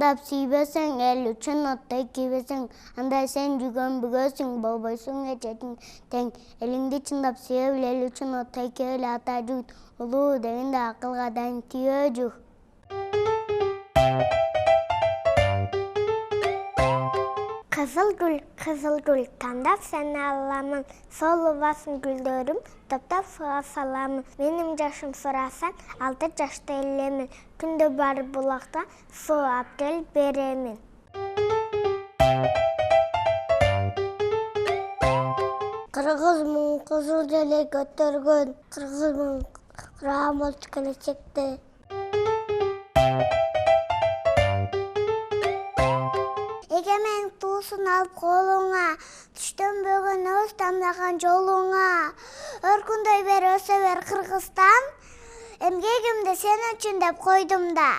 тандап сүйбесең, эл үчүн оттой кийбесең, анда сен жүргөн бүгөсүң, болбойсуң эчетиң тең. Элиңди чындап сүйө бил, эл үчүн оттой кие бил, ата жугут улуу дегенде акылга дайым тийөө жуг. Кызыл гүл, тандап сени аламын, солубасын гүлдөрүм, топтоп суга саламын. Менин жашым сурасаң, 6 жашта элемин, күндө барып булакта суу ап келип беремин. Кыргызмын кызыл желек көтөргөн, кыргызмын кырган болчу келечекте. Эгемен туусун алып колуңа, түштөн бөгөн өз тандаган жолуңа. Өркүндөй бер, өсө бер Кыргызстан, эмгегимди сен үчүн деп койдум да.